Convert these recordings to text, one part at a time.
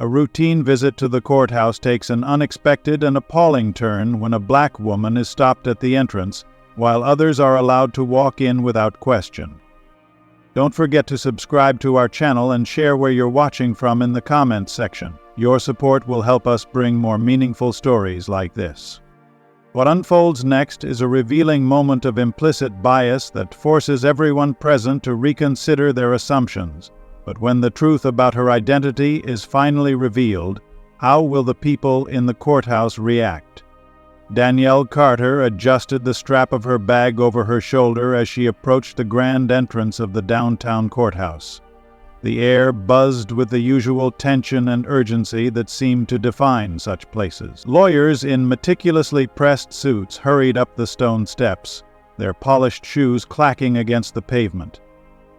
A routine visit to the courthouse takes an unexpected and appalling turn when a black woman is stopped at the entrance, while others are allowed to walk in without question. Don't forget to subscribe to our channel and share where you're watching from in the comments section. Your support will help us bring more meaningful stories like this. What unfolds next is a revealing moment of implicit bias that forces everyone present to reconsider their assumptions. But when the truth about her identity is finally revealed, how will the people in the courthouse react? Danielle Carter adjusted the strap of her bag over her shoulder as she approached the grand entrance of the downtown courthouse. The air buzzed with the usual tension and urgency that seemed to define such places. Lawyers in meticulously pressed suits hurried up the stone steps, their polished shoes clacking against the pavement.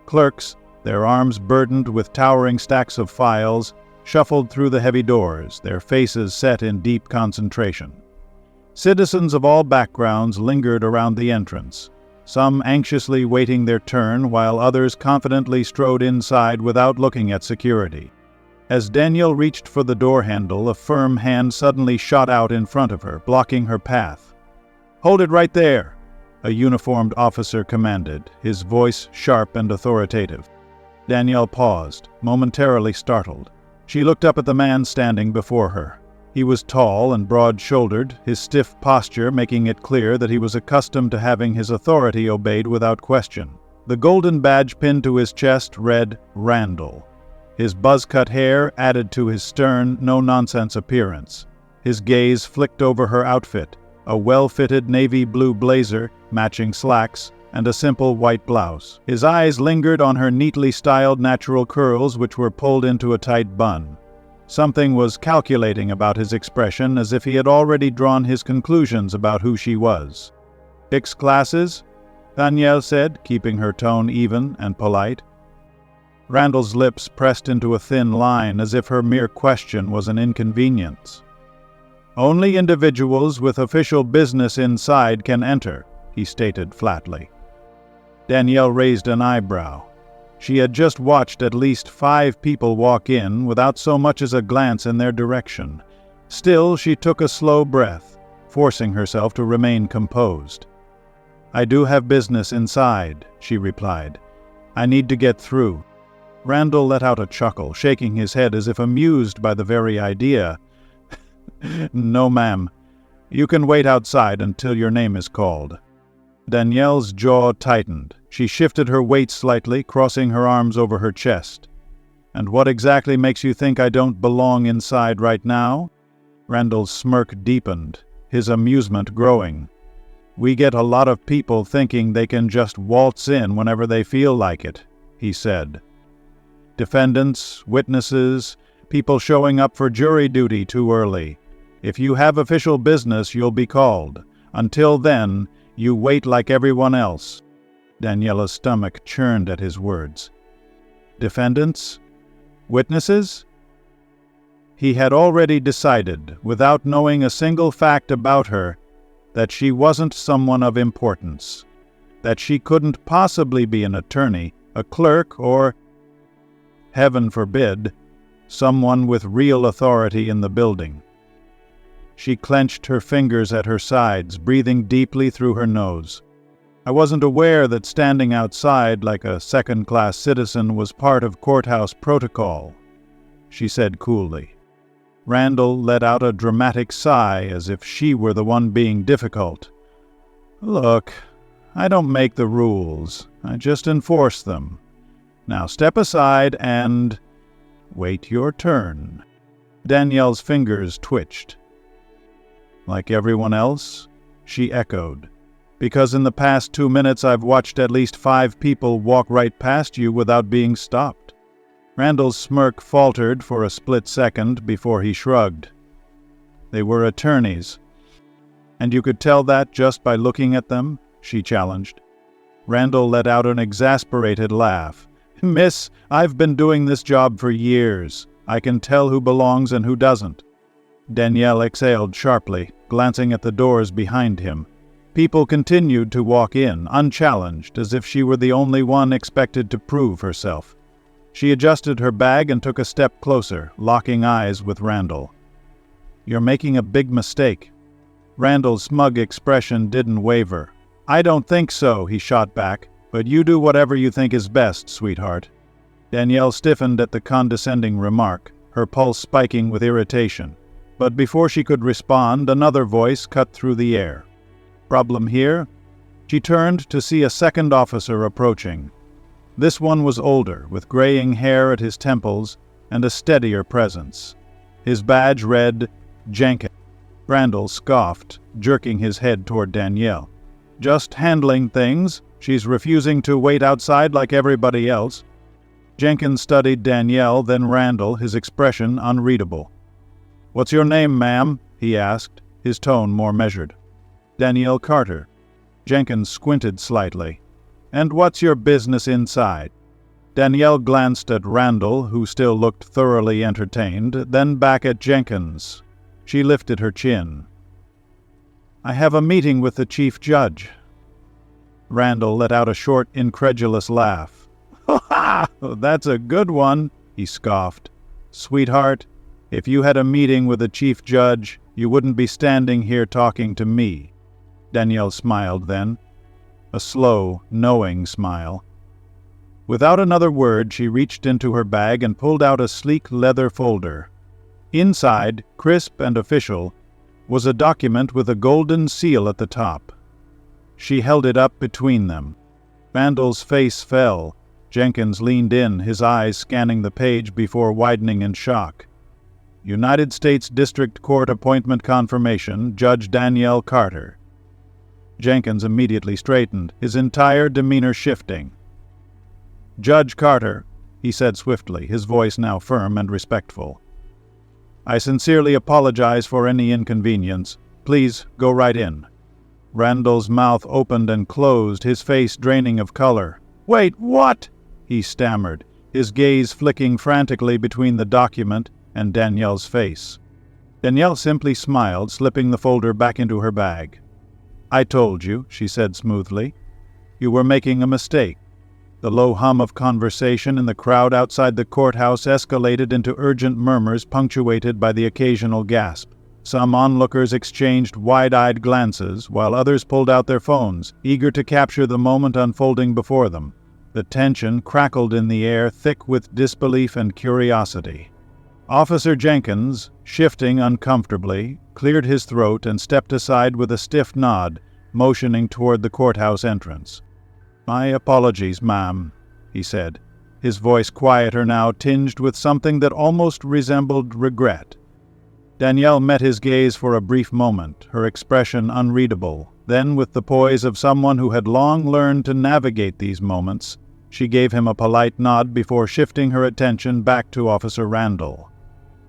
Clerks, their arms burdened with towering stacks of files, shuffled through the heavy doors, their faces set in deep concentration. Citizens of all backgrounds lingered around the entrance, some anxiously waiting their turn while others confidently strode inside without looking at security. As Danielle reached for the door handle, a firm hand suddenly shot out in front of her, blocking her path. "Hold it right there," a uniformed officer commanded, his voice sharp and authoritative. Danielle paused, momentarily startled. She looked up at the man standing before her. He was tall and broad-shouldered, his stiff posture making it clear that he was accustomed to having his authority obeyed without question. The golden badge pinned to his chest read Randall. His buzz-cut hair added to his stern, no-nonsense appearance. His gaze flicked over her outfit, a well-fitted navy blue blazer, matching slacks, and a simple white blouse. His eyes lingered on her neatly styled natural curls, which were pulled into a tight bun. Something was calculating about his expression, as if he had already drawn his conclusions about who she was. "Six classes?" Danielle said, keeping her tone even and polite. Randall's lips pressed into a thin line, as if her mere question was an inconvenience. "Only individuals with official business inside can enter," he stated flatly. Danielle raised an eyebrow. She had just watched at least 5 people walk in without so much as a glance in their direction. Still, she took a slow breath, forcing herself to remain composed. "I do have business inside," she replied. "I need to get through." Randall let out a chuckle, shaking his head as if amused by the very idea. "No, ma'am. You can wait outside until your name is called." Danielle's jaw tightened. She shifted her weight slightly, crossing her arms over her chest. "And what exactly makes you think I don't belong inside right now?" Randall's smirk deepened, his amusement growing. "We get a lot of people thinking they can just waltz in whenever they feel like it," he said. "Defendants, witnesses, people showing up for jury duty too early. If you have official business, you'll be called. Until then, you wait like everyone else." Daniela's stomach churned at his words. Defendants? Witnesses? He had already decided, without knowing a single fact about her, that she wasn't someone of importance, that she couldn't possibly be an attorney, a clerk, or, heaven forbid, someone with real authority in the building. She clenched her fingers at her sides, breathing deeply through her nose. "I wasn't aware that standing outside like a second-class citizen was part of courthouse protocol," she said coolly. Randall let out a dramatic sigh as if she were the one being difficult. "Look, I don't make the rules. I just enforce them. Now step aside and wait your turn." Danielle's fingers twitched. "Like everyone else?" she echoed. "Because in the past 2 minutes I've watched at least 5 people walk right past you without being stopped." Randall's smirk faltered for a split second before he shrugged. "They were attorneys." "And you could tell that just by looking at them?" she challenged. Randall let out an exasperated laugh. "Miss, I've been doing this job for years. I can tell who belongs and who doesn't." Danielle exhaled sharply, glancing at the doors behind him. People continued to walk in, unchallenged, as if she were the only one expected to prove herself. She adjusted her bag and took a step closer, locking eyes with Randall. "You're making a big mistake." Randall's smug expression didn't waver. "I don't think so," he shot back, "but you do whatever you think is best, sweetheart." Danielle stiffened at the condescending remark, her pulse spiking with irritation. But before she could respond, another voice cut through the air. "Problem here?" She turned to see a second officer approaching. This one was older, with graying hair at his temples and a steadier presence. His badge read, Jenkins. Randall scoffed, jerking his head toward Danielle. "Just handling things. She's refusing to wait outside like everybody else." Jenkins studied Danielle, then Randall, his expression unreadable. "What's your name, ma'am?" he asked, his tone more measured. "Danielle Carter." Jenkins squinted slightly. "And what's your business inside?" Danielle glanced at Randall, who still looked thoroughly entertained, then back at Jenkins. She lifted her chin. "I have a meeting with the chief judge." Randall let out a short, incredulous laugh. "Ha! That's a good one," he scoffed. "Sweetheart, if you had a meeting with the chief judge, you wouldn't be standing here talking to me." Danielle smiled then. A slow, knowing smile. Without another word, she reached into her bag and pulled out a sleek leather folder. Inside, crisp and official, was a document with a golden seal at the top. She held it up between them. Randall's face fell. Jenkins leaned in, his eyes scanning the page before widening in shock. United States District Court Appointment Confirmation, Judge Danielle Carter. Jenkins immediately straightened, his entire demeanor shifting. "Judge Carter," he said swiftly, his voice now firm and respectful. "I sincerely apologize for any inconvenience. Please go right in." Randall's mouth opened and closed, his face draining of color. "Wait, what?" he stammered, his gaze flicking frantically between the document and Danielle's face. Danielle simply smiled, slipping the folder back into her bag. "I told you," she said smoothly. "You were making a mistake." The low hum of conversation in the crowd outside the courthouse escalated into urgent murmurs punctuated by the occasional gasp. Some onlookers exchanged wide-eyed glances, while others pulled out their phones, eager to capture the moment unfolding before them. The tension crackled in the air, thick with disbelief and curiosity. Officer Jenkins, shifting uncomfortably, cleared his throat and stepped aside with a stiff nod, motioning toward the courthouse entrance. "My apologies, ma'am," he said, his voice quieter now, tinged with something that almost resembled regret. Danielle met his gaze for a brief moment, her expression unreadable. Then, with the poise of someone who had long learned to navigate these moments, she gave him a polite nod before shifting her attention back to Officer Randall.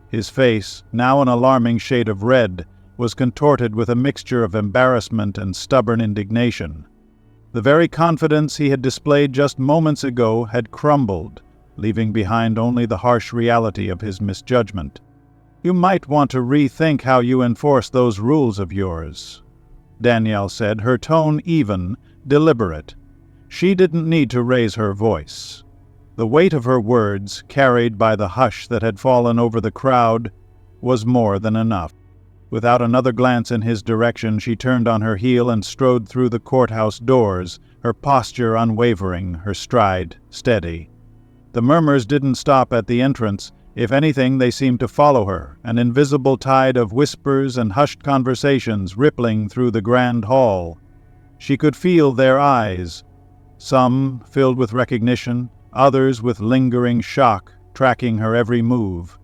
His face, now an alarming shade of red, was contorted with a mixture of embarrassment and stubborn indignation. The very confidence he had displayed just moments ago had crumbled, leaving behind only the harsh reality of his misjudgment. "You might want to rethink how you enforce those rules of yours," Danielle said, her tone even, deliberate. She didn't need to raise her voice. The weight of her words, carried by the hush that had fallen over the crowd, was more than enough. Without another glance in his direction, she turned on her heel and strode through the courthouse doors, her posture unwavering, her stride steady. The murmurs didn't stop at the entrance. If anything, they seemed to follow her, an invisible tide of whispers and hushed conversations rippling through the grand hall. She could feel their eyes, some filled with recognition, others with lingering shock, tracking her every move.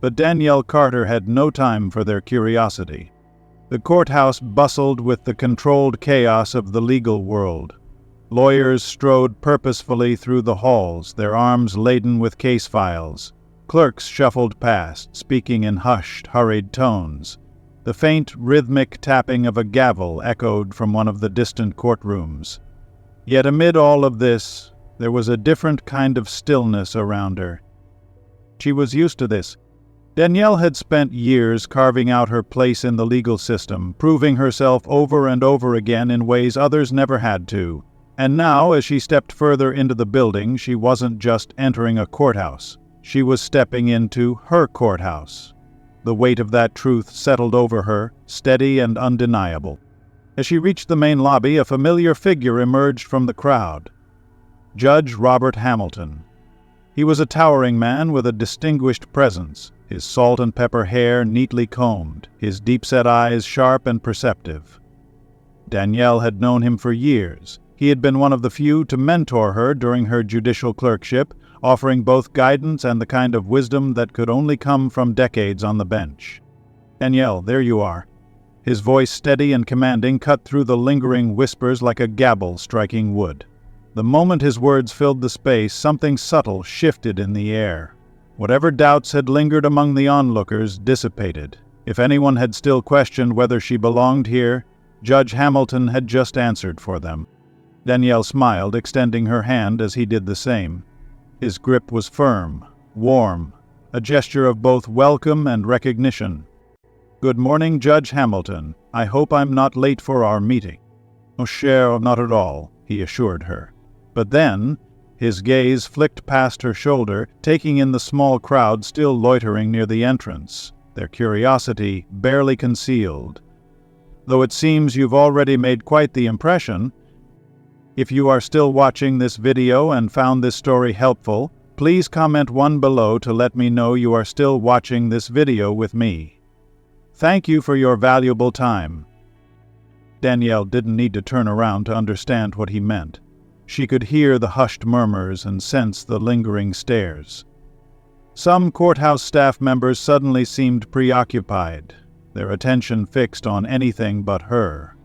But Danielle Carter had no time for their curiosity. The courthouse bustled with the controlled chaos of the legal world. Lawyers strode purposefully through the halls, their arms laden with case files. Clerks shuffled past, speaking in hushed, hurried tones. The faint, rhythmic tapping of a gavel echoed from one of the distant courtrooms. Yet amid all of this, there was a different kind of stillness around her. She was used to this. Danielle had spent years carving out her place in the legal system, proving herself over and over again in ways others never had to. And now, as she stepped further into the building, she wasn't just entering a courthouse. She was stepping into her courthouse. The weight of that truth settled over her, steady and undeniable. As she reached the main lobby, a familiar figure emerged from the crowd. Judge Robert Hamilton. He was a towering man with a distinguished presence, his salt and pepper hair neatly combed, his deep-set eyes sharp and perceptive. Danielle had known him for years. He had been one of the few to mentor her during her judicial clerkship, offering both guidance and the kind of wisdom that could only come from decades on the bench. "Danielle, there you are." His voice, steady and commanding, cut through the lingering whispers like a gavel striking wood. The moment his words filled the space, something subtle shifted in the air. Whatever doubts had lingered among the onlookers dissipated. If anyone had still questioned whether she belonged here, Judge Hamilton had just answered for them. Danielle smiled, extending her hand as he did the same. His grip was firm, warm, a gesture of both welcome and recognition. "Good morning, Judge Hamilton. I hope I'm not late for our meeting." "Oh, cher, not at all," he assured her. But then, his gaze flicked past her shoulder, taking in the small crowd still loitering near the entrance, their curiosity barely concealed. "Though it seems you've already made quite the impression. If you are still watching this video and found this story helpful, please comment one below to let me know you are still watching this video with me. Thank you for your valuable time." Danielle didn't need to turn around to understand what he meant. She could hear the hushed murmurs and sense the lingering stares. Some courthouse staff members suddenly seemed preoccupied, their attention fixed on anything but her.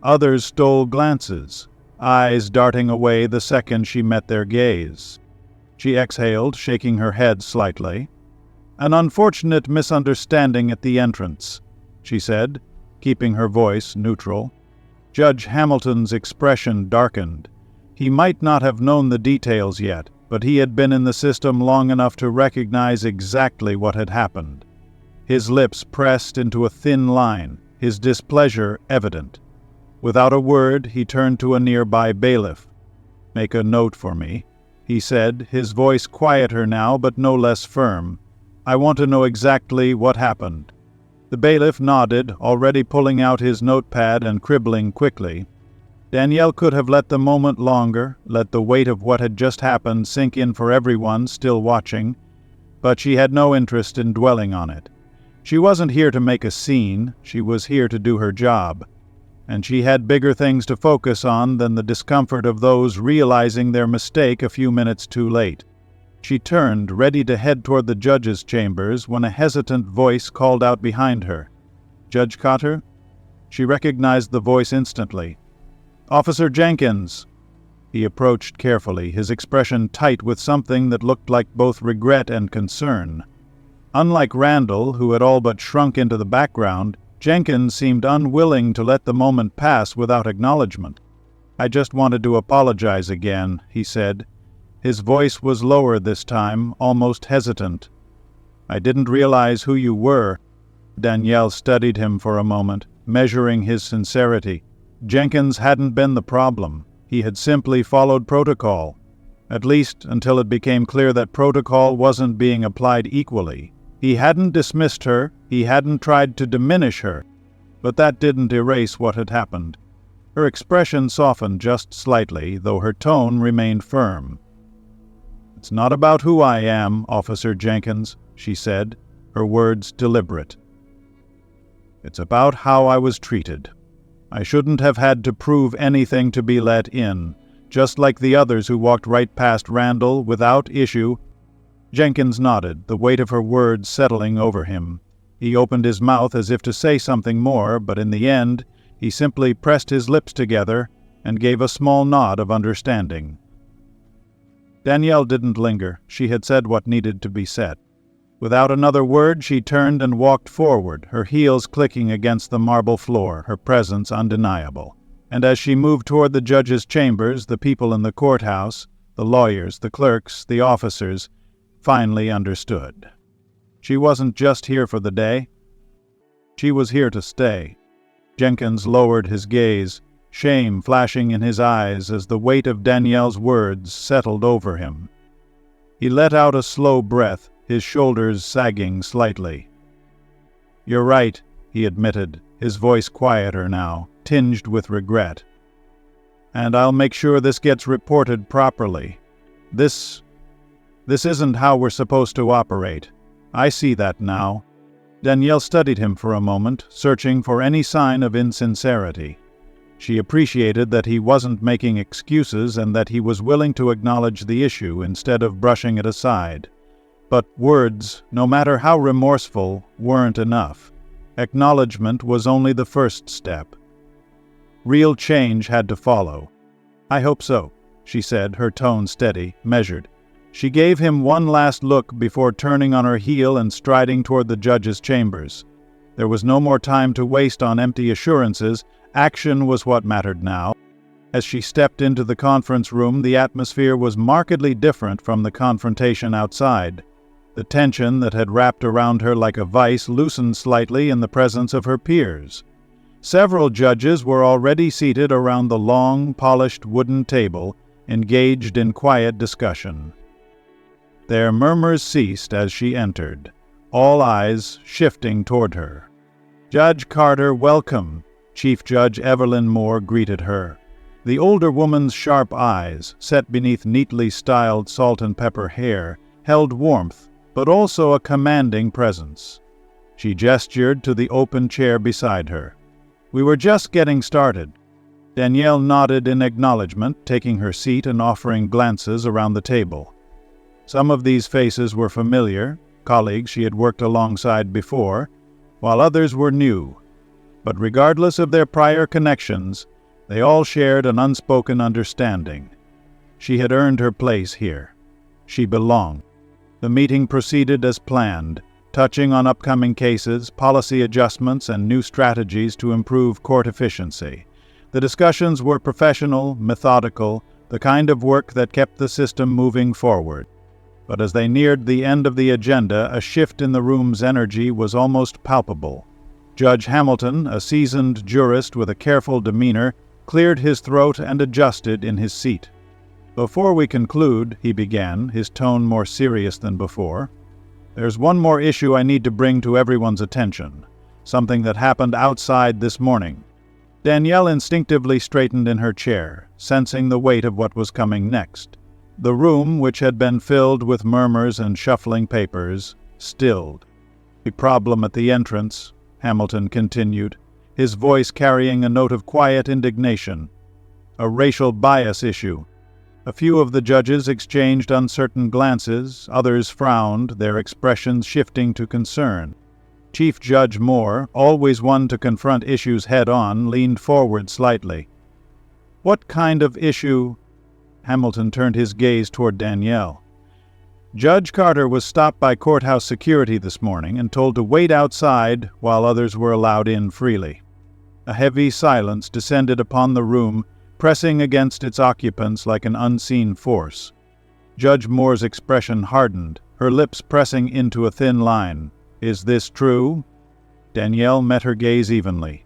Others stole glances, eyes darting away the second she met their gaze. She exhaled, shaking her head slightly. "An unfortunate misunderstanding at the entrance," she said, keeping her voice neutral. Judge Hamilton's expression darkened. He might not have known the details yet, but he had been in the system long enough to recognize exactly what had happened. His lips pressed into a thin line, his displeasure evident. Without a word, he turned to a nearby bailiff. "Make a note for me," he said, his voice quieter now but no less firm. "I want to know exactly what happened." The bailiff nodded, already pulling out his notepad and cribbling quickly. Danielle could have let the moment longer, let the weight of what had just happened sink in for everyone still watching, but she had no interest in dwelling on it. She wasn't here to make a scene, she was here to do her job, and she had bigger things to focus on than the discomfort of those realizing their mistake a few minutes too late. She turned, ready to head toward the judge's chambers, when a hesitant voice called out behind her. "Judge Cotter?" She recognized the voice instantly. "Officer Jenkins." He approached carefully, his expression tight with something that looked like both regret and concern. Unlike Randall, who had all but shrunk into the background, Jenkins seemed unwilling to let the moment pass without acknowledgement. "I just wanted to apologize again," he said. His voice was lower this time, almost hesitant. "I didn't realize who you were." Danielle studied him for a moment, measuring his sincerity. Jenkins hadn't been the problem. He had simply followed protocol, at least until it became clear that protocol wasn't being applied equally. He hadn't dismissed her, he hadn't tried to diminish her, but that didn't erase what had happened. Her expression softened just slightly, though her tone remained firm. "It's not about who I am, Officer Jenkins," she said, her words deliberate. "It's about how I was treated. I shouldn't have had to prove anything to be let in, just like the others who walked right past Randall without issue." Jenkins nodded, the weight of her words settling over him. He opened his mouth as if to say something more, but in the end, he simply pressed his lips together and gave a small nod of understanding. Danielle didn't linger. She had said what needed to be said. Without another word, she turned and walked forward, her heels clicking against the marble floor, her presence undeniable. And as she moved toward the judge's chambers, the people in the courthouse, the lawyers, the clerks, the officers, finally understood. She wasn't just here for the day. She was here to stay. Jenkins lowered his gaze, shame flashing in his eyes as the weight of Danielle's words settled over him. He let out a slow breath, his shoulders sagging slightly. "You're right," he admitted, his voice quieter now, tinged with regret. "And I'll make sure this gets reported properly. This isn't how we're supposed to operate. I see that now." Danielle studied him for a moment, searching for any sign of insincerity. She appreciated that he wasn't making excuses and that he was willing to acknowledge the issue instead of brushing it aside. But words, no matter how remorseful, weren't enough. Acknowledgement was only the first step. Real change had to follow. "I hope so," she said, her tone steady, measured. She gave him one last look before turning on her heel and striding toward the judge's chambers. There was no more time to waste on empty assurances. Action was what mattered now. As she stepped into the conference room, the atmosphere was markedly different from the confrontation outside. The tension that had wrapped around her like a vice loosened slightly in the presence of her peers. Several judges were already seated around the long, polished wooden table, engaged in quiet discussion. Their murmurs ceased as she entered, all eyes shifting toward her. "Judge Carter, welcome," Chief Judge Evelyn Moore greeted her. The older woman's sharp eyes, set beneath neatly styled salt and pepper hair, held warmth, but also a commanding presence. She gestured to the open chair beside her. "We were just getting started." Danielle nodded in acknowledgement, taking her seat and offering glances around the table. Some of these faces were familiar, colleagues she had worked alongside before, while others were new. But regardless of their prior connections, they all shared an unspoken understanding. She had earned her place here. She belonged. The meeting proceeded as planned, touching on upcoming cases, policy adjustments, and new strategies to improve court efficiency. The discussions were professional, methodical, the kind of work that kept the system moving forward. But as they neared the end of the agenda, a shift in the room's energy was almost palpable. Judge Hamilton, a seasoned jurist with a careful demeanor, cleared his throat and adjusted in his seat. "Before we conclude," he began, his tone more serious than before, "there's one more issue I need to bring to everyone's attention, something that happened outside this morning." Danielle instinctively straightened in her chair, sensing the weight of what was coming next. The room, which had been filled with murmurs and shuffling papers, stilled. "The problem at the entrance," Hamilton continued, his voice carrying a note of quiet indignation. "A racial bias issue." A few of the judges exchanged uncertain glances, others frowned, their expressions shifting to concern. Chief Judge Moore, always one to confront issues head-on, leaned forward slightly. "What kind of issue?" Hamilton turned his gaze toward Danielle. "Judge Carter was stopped by courthouse security this morning and told to wait outside while others were allowed in freely." A heavy silence descended upon the room, pressing against its occupants like an unseen force. Judge Moore's expression hardened, her lips pressing into a thin line. "Is this true?" Danielle met her gaze evenly.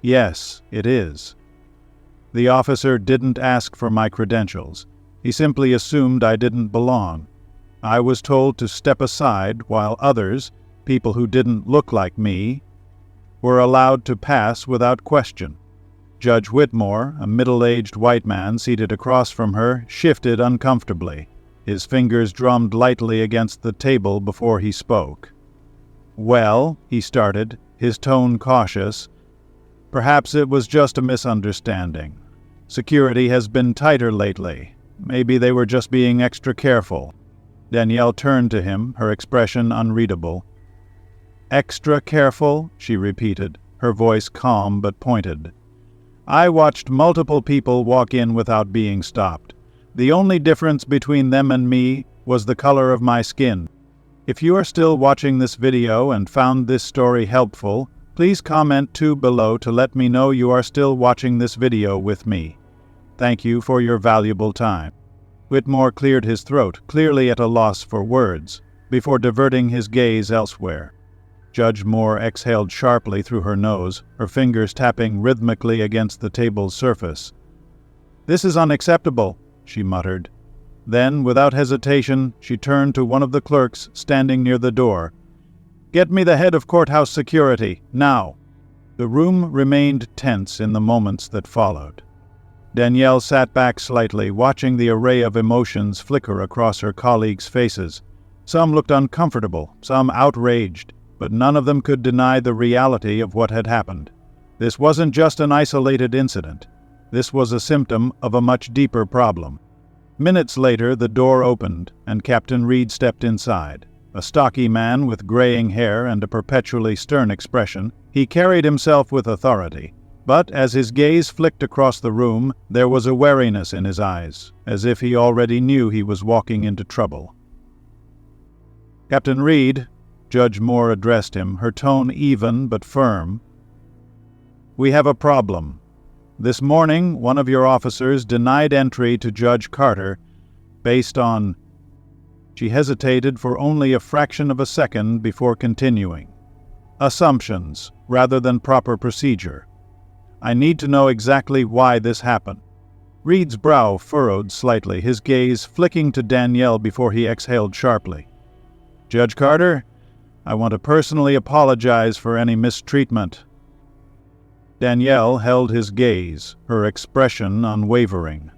"Yes, it is." The officer didn't ask for my credentials. He simply assumed I didn't belong. I was told to step aside while others, people who didn't look like me, were allowed to pass without question. Judge Whitmore, a middle-aged white man seated across from her, shifted uncomfortably. His fingers drummed lightly against the table before he spoke. "Well," he started, his tone cautious, "perhaps it was just a misunderstanding. Security has been tighter lately. Maybe they were just being extra careful." Danielle turned to him, her expression unreadable. "Extra careful?" she repeated, her voice calm but pointed. "I watched multiple people walk in without being stopped. The only difference between them and me was the color of my skin. If you are still watching this video and found this story helpful, please comment below to let me know you are still watching this video with me. Thank you for your valuable time." Whitmore cleared his throat, clearly at a loss for words, before diverting his gaze elsewhere. Judge Moore exhaled sharply through her nose, her fingers tapping rhythmically against the table's surface. "This is unacceptable," she muttered. Then, without hesitation, she turned to one of the clerks standing near the door. "Get me the head of courthouse security, now." The room remained tense in the moments that followed. Danielle sat back slightly, watching the array of emotions flicker across her colleagues' faces. Some looked uncomfortable, some outraged, but none of them could deny the reality of what had happened. This wasn't just an isolated incident. This was a symptom of a much deeper problem. Minutes later, the door opened, and Captain Reed stepped inside. A stocky man with graying hair and a perpetually stern expression, he carried himself with authority. But as his gaze flicked across the room, there was a wariness in his eyes, as if he already knew he was walking into trouble. "Captain Reed," Judge Moore addressed him, her tone even but firm, "we have a problem. This morning, one of your officers denied entry to Judge Carter based on—" She hesitated for only a fraction of a second before continuing. "Assumptions, rather than proper procedure. I need to know exactly why this happened." Reed's brow furrowed slightly, his gaze flicking to Danielle before he exhaled sharply. "Judge Carter, I want to personally apologize for any mistreatment." Danielle held his gaze, her expression unwavering.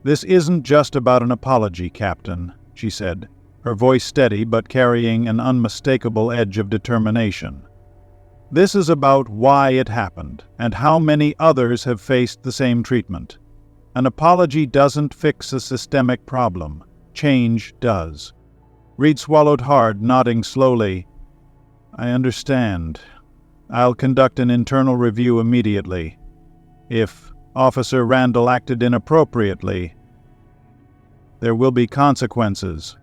"This isn't just about an apology, Captain," she said, her voice steady but carrying an unmistakable edge of determination. "This is about why it happened, and how many others have faced the same treatment. An apology doesn't fix a systemic problem. Change does." Reed swallowed hard, nodding slowly. "I understand. I'll conduct an internal review immediately. If Officer Randall acted inappropriately, there will be consequences."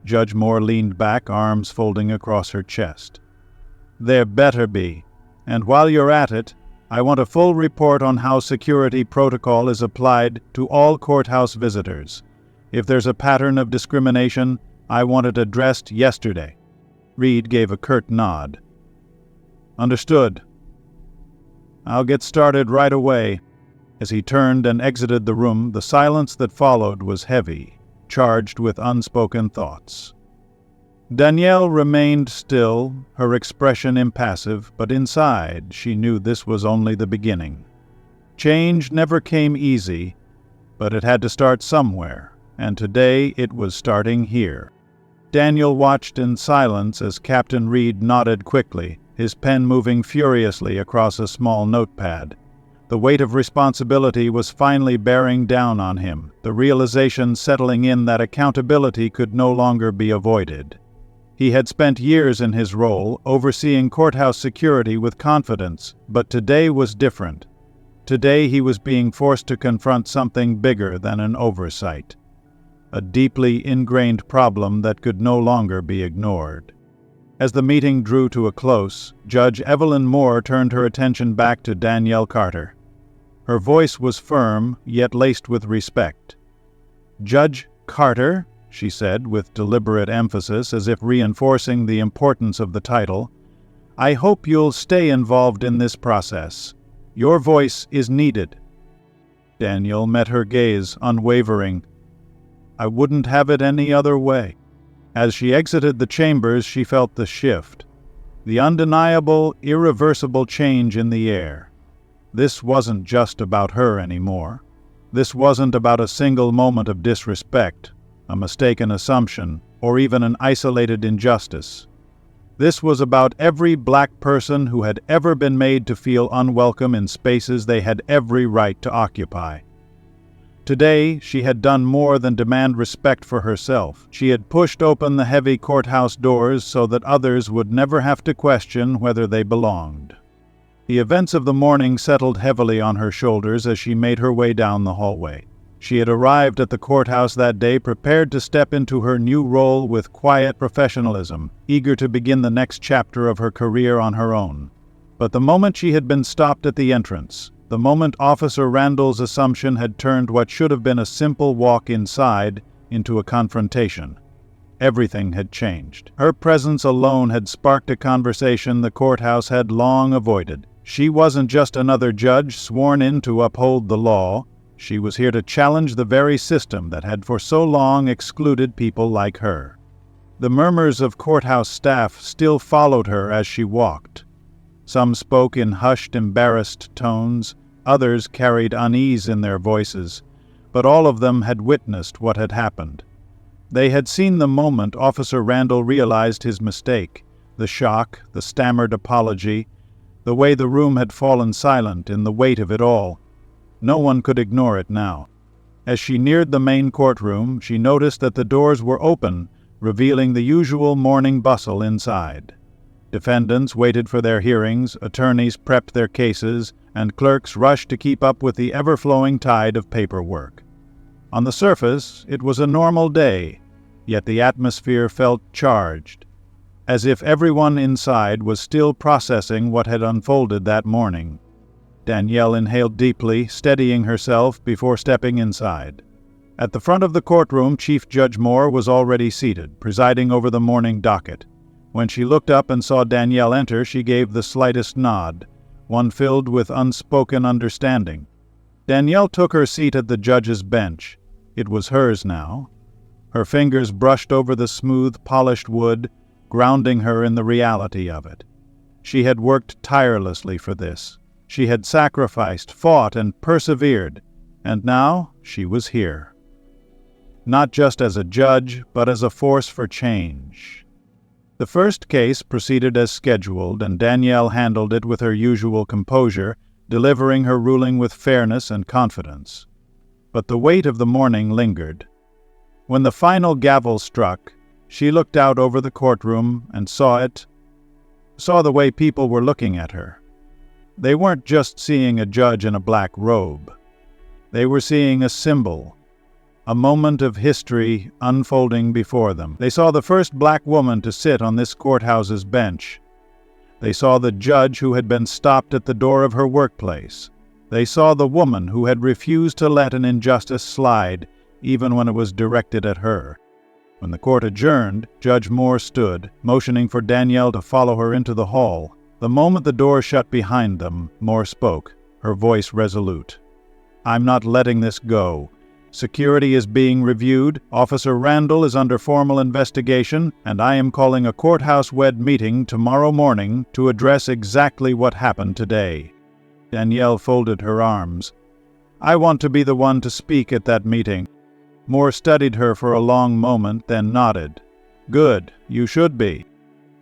Judge Moore leaned back, arms folding across her chest. "There better be. And while you're at it, I want a full report on how security protocol is applied to all courthouse visitors. If there's a pattern of discrimination, I want it addressed yesterday." Reed gave a curt nod. "Understood. I'll get started right away." As he turned and exited the room, the silence that followed was heavy, charged with unspoken thoughts. Danielle remained still, her expression impassive, but inside she knew this was only the beginning. Change never came easy, but it had to start somewhere, and today it was starting here. Daniel watched in silence as Captain Reed nodded quickly, his pen moving furiously across a small notepad. The weight of responsibility was finally bearing down on him, the realization settling in that accountability could no longer be avoided. He had spent years in his role, overseeing courthouse security with confidence, but today was different. Today he was being forced to confront something bigger than an oversight. A deeply ingrained problem that could no longer be ignored. As the meeting drew to a close, Judge Evelyn Moore turned her attention back to Danielle Carter. Her voice was firm, yet laced with respect. "Judge Carter," she said with deliberate emphasis, as if reinforcing the importance of the title, "I hope you'll stay involved in this process. Your voice is needed." Danielle met her gaze, unwavering. "I wouldn't have it any other way." As she exited the chambers, she felt the shift, the undeniable, irreversible change in the air. This wasn't just about her anymore. This wasn't about a single moment of disrespect, a mistaken assumption, or even an isolated injustice. This was about every black person who had ever been made to feel unwelcome in spaces they had every right to occupy. Today, she had done more than demand respect for herself. She had pushed open the heavy courthouse doors so that others would never have to question whether they belonged. The events of the morning settled heavily on her shoulders as she made her way down the hallway. She had arrived at the courthouse that day prepared to step into her new role with quiet professionalism, eager to begin the next chapter of her career on her own. But the moment she had been stopped at the entrance, the moment Officer Randall's assumption had turned what should have been a simple walk inside into a confrontation. Everything had changed. Her presence alone had sparked a conversation the courthouse had long avoided. She wasn't just another judge sworn in to uphold the law. She was here to challenge the very system that had for so long excluded people like her. The murmurs of courthouse staff still followed her as she walked. Some spoke in hushed, embarrassed tones, others carried unease in their voices, but all of them had witnessed what had happened. They had seen the moment Officer Randall realized his mistake, the shock, the stammered apology, the way the room had fallen silent in the weight of it all. No one could ignore it now. As she neared the main courtroom, she noticed that the doors were open, revealing the usual morning bustle inside. Defendants waited for their hearings, attorneys prepped their cases, and clerks rushed to keep up with the ever-flowing tide of paperwork. On the surface, it was a normal day, yet the atmosphere felt charged, as if everyone inside was still processing what had unfolded that morning. Danielle inhaled deeply, steadying herself before stepping inside. At the front of the courtroom, Chief Judge Moore was already seated, presiding over the morning docket. When she looked up and saw Danielle enter, she gave the slightest nod, one filled with unspoken understanding. Danielle took her seat at the judge's bench. It was hers now. Her fingers brushed over the smooth, polished wood, grounding her in the reality of it. She had worked tirelessly for this. She had sacrificed, fought, and persevered, and now she was here. Not just as a judge, but as a force for change. The first case proceeded as scheduled, and Danielle handled it with her usual composure, delivering her ruling with fairness and confidence. But the weight of the morning lingered. When the final gavel struck, she looked out over the courtroom and saw the way people were looking at her. They weren't just seeing a judge in a black robe. They were seeing a symbol, a moment of history unfolding before them. They saw the first black woman to sit on this courthouse's bench. They saw the judge who had been stopped at the door of her workplace. They saw the woman who had refused to let an injustice slide, even when it was directed at her. When the court adjourned, Judge Moore stood, motioning for Danielle to follow her into the hall. The moment the door shut behind them, Moore spoke, her voice resolute. "I'm not letting this go. Security is being reviewed, Officer Randall is under formal investigation, and I am calling a courthouse-wed meeting tomorrow morning to address exactly what happened today." Danielle folded her arms. "I want to be the one to speak at that meeting." Moore studied her for a long moment, then nodded. "Good, you should be."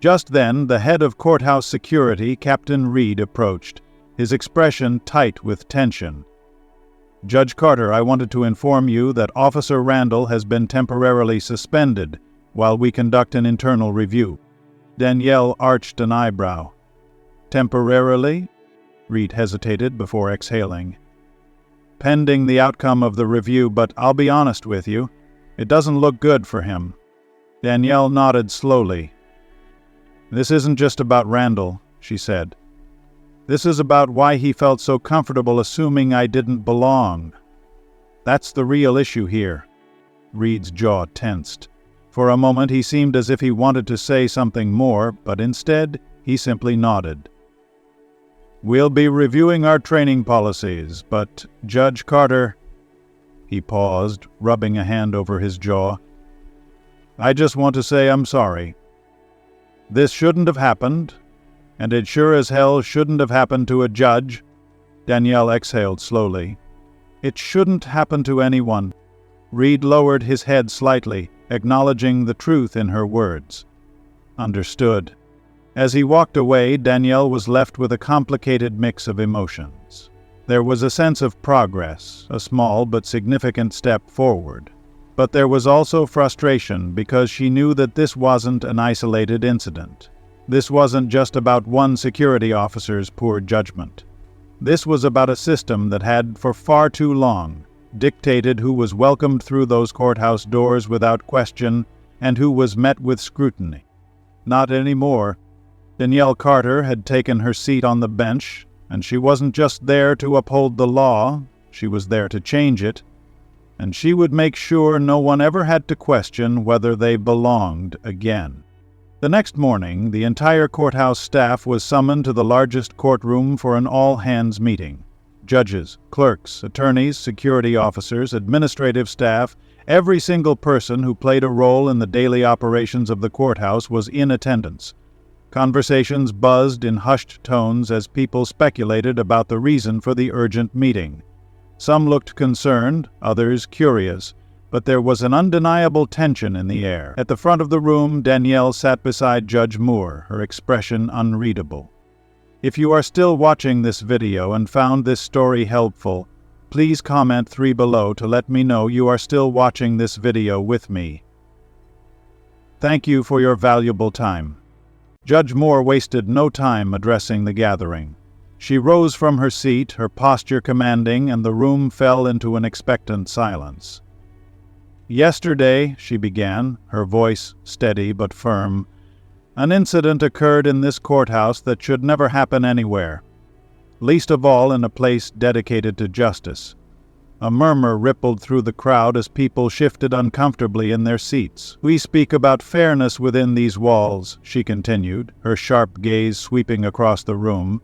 Just then, the head of courthouse security, Captain Reed, approached, his expression tight with tension. "Judge Carter, I wanted to inform you that Officer Randall has been temporarily suspended while we conduct an internal review." Danielle arched an eyebrow. "Temporarily?" Reed hesitated before exhaling. "Pending the outcome of the review, but I'll be honest with you, it doesn't look good for him." Danielle nodded slowly. "This isn't just about Randall," she said. "This is about why he felt so comfortable assuming I didn't belong. That's the real issue here." Reed's jaw tensed. For a moment he seemed as if he wanted to say something more, but instead he simply nodded. "We'll be reviewing our training policies, but Judge Carter—" He paused, rubbing a hand over his jaw. "I just want to say I'm sorry. This shouldn't have happened, and it sure as hell shouldn't have happened to a judge." Danielle exhaled slowly. "It shouldn't happen to anyone." Reed lowered his head slightly, acknowledging the truth in her words. "Understood." As he walked away, Danielle was left with a complicated mix of emotions. There was a sense of progress, a small but significant step forward. But there was also frustration because she knew that this wasn't an isolated incident. This wasn't just about one security officer's poor judgment. This was about a system that had, for far too long, dictated who was welcomed through those courthouse doors without question and who was met with scrutiny. Not anymore. Danielle Carter had taken her seat on the bench, and she wasn't just there to uphold the law, she was there to change it. and she would make sure no one ever had to question whether they belonged again. The next morning, the entire courthouse staff was summoned to the largest courtroom for an all-hands meeting. Judges, clerks, attorneys, security officers, administrative staff, every single person who played a role in the daily operations of the courthouse was in attendance. Conversations buzzed in hushed tones as people speculated about the reason for the urgent meeting. Some looked concerned, others curious, but there was an undeniable tension in the air. At the front of the room, Danielle sat beside Judge Moore, her expression unreadable. If you are still watching this video and found this story helpful, please comment 3 below to let me know you are still watching this video with me. Thank you for your valuable time. Judge Moore wasted no time addressing the gathering. She rose from her seat, her posture commanding, and the room fell into an expectant silence. Yesterday, she began, her voice steady but firm, an incident occurred in this courthouse that should never happen anywhere, least of all in a place dedicated to justice. A murmur rippled through the crowd as people shifted uncomfortably in their seats. We speak about fairness within these walls, she continued, her sharp gaze sweeping across the room.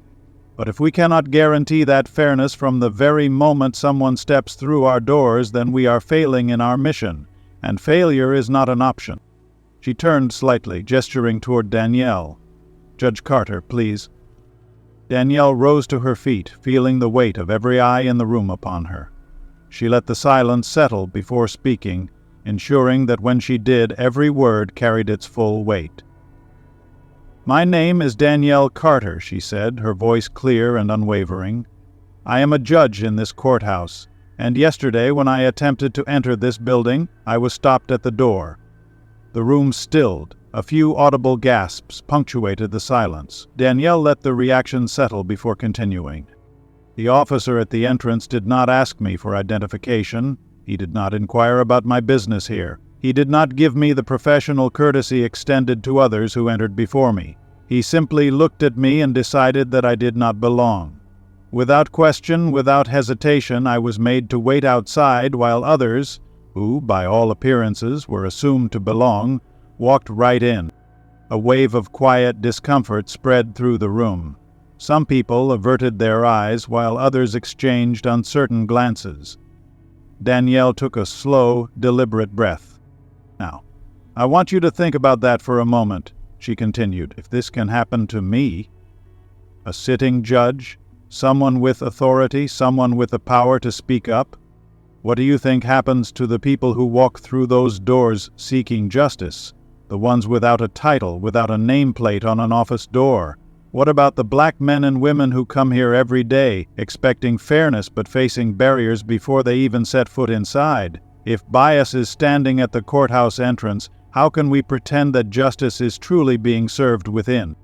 But if we cannot guarantee that fairness from the very moment someone steps through our doors, then we are failing in our mission, and failure is not an option. She turned slightly, gesturing toward Danielle. Judge Carter, please. Danielle rose to her feet, feeling the weight of every eye in the room upon her. She let the silence settle before speaking, ensuring that when she did, every word carried its full weight. My name is Danielle Carter, she said, her voice clear and unwavering. I am a judge in this courthouse, and yesterday when I attempted to enter this building, I was stopped at the door. The room stilled. A few audible gasps punctuated the silence. Danielle let the reaction settle before continuing. The officer at the entrance did not ask me for identification. He did not inquire about my business here. He did not give me the professional courtesy extended to others who entered before me. He simply looked at me and decided that I did not belong. Without question, without hesitation, I was made to wait outside while others, who, by all appearances, were assumed to belong, walked right in. A wave of quiet discomfort spread through the room. Some people averted their eyes while others exchanged uncertain glances. Danielle took a slow, deliberate breath. Now, I want you to think about that for a moment, she continued. If this can happen to me, a sitting judge, someone with authority, someone with the power to speak up, what do you think happens to the people who walk through those doors seeking justice? The ones without a title, without a nameplate on an office door? What about the black men and women who come here every day, expecting fairness but facing barriers before they even set foot inside? If bias is standing at the courthouse entrance, how can we pretend that justice is truly being served within?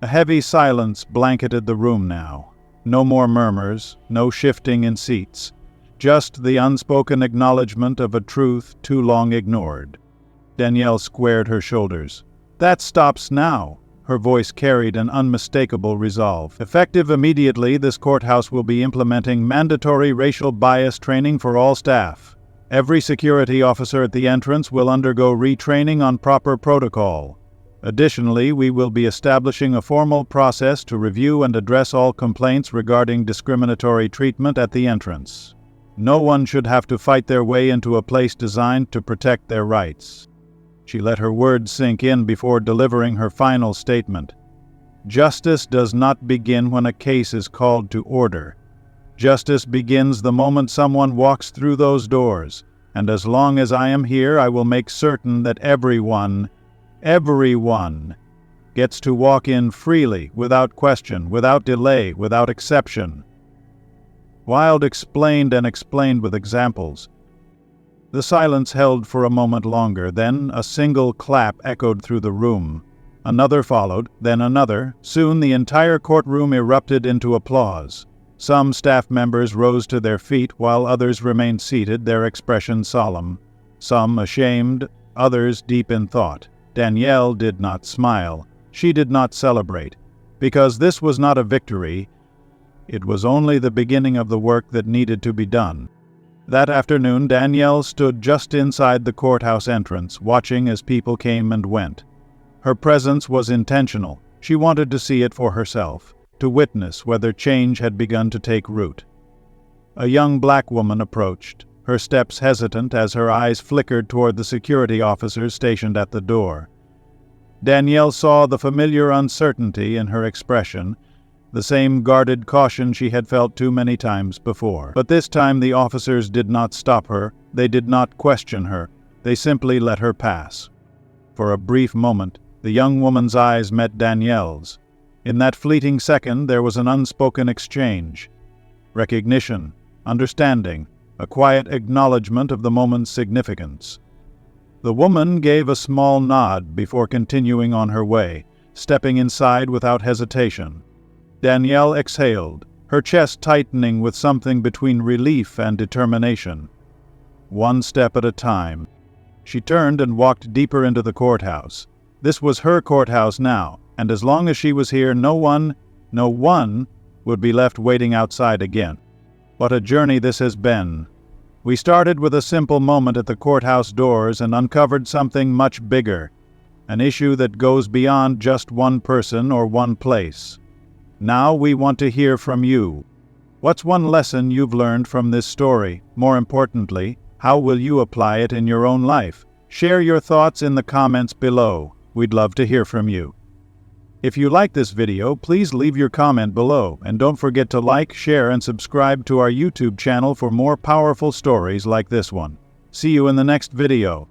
A heavy silence blanketed the room now. No more murmurs, no shifting in seats. Just the unspoken acknowledgement of a truth too long ignored. Danielle squared her shoulders. That stops now. Her voice carried an unmistakable resolve. Effective immediately, this courthouse will be implementing mandatory racial bias training for all staff. Every security officer at the entrance will undergo retraining on proper protocol. Additionally, we will be establishing a formal process to review and address all complaints regarding discriminatory treatment at the entrance. No one should have to fight their way into a place designed to protect their rights. She let her words sink in before delivering her final statement. Justice does not begin when a case is called to order. Justice begins the moment someone walks through those doors, and as long as I am here, I will make certain that everyone gets to walk in freely, without question, without delay, without exception. Wilde explained and explained with examples. The silence held for a moment longer, then a single clap echoed through the room. Another followed, then another. Soon the entire courtroom erupted into applause. Some staff members rose to their feet while others remained seated, their expression solemn. Some ashamed, others deep in thought. Danielle did not smile. She did not celebrate. Because this was not a victory, it was only the beginning of the work that needed to be done. That afternoon, Danielle stood just inside the courthouse entrance, watching as people came and went. Her presence was intentional. She wanted to see it for herself, to witness whether change had begun to take root. A young black woman approached, her steps hesitant as her eyes flickered toward the security officers stationed at the door. Danielle saw the familiar uncertainty in her expression, the same guarded caution she had felt too many times before. But this time the officers did not stop her, they did not question her, they simply let her pass. For a brief moment, the young woman's eyes met Danielle's. In that fleeting second there was an unspoken exchange. Recognition, understanding, a quiet acknowledgement of the moment's significance. The woman gave a small nod before continuing on her way, stepping inside without hesitation. Danielle exhaled, her chest tightening with something between relief and determination. One step at a time. She turned and walked deeper into the courthouse. This was her courthouse now, and as long as she was here, no one would be left waiting outside again. What a journey this has been. We started with a simple moment at the courthouse doors and uncovered something much bigger, an issue that goes beyond just one person or one place. Now we want to hear from you. What's one lesson you've learned from this story? More importantly, how will you apply it in your own life? Share your thoughts in the comments below. We'd love to hear from you. If you like this video, please leave your comment below, and don't forget to like, share, and subscribe to our YouTube channel for more powerful stories like this one. See you in the next video.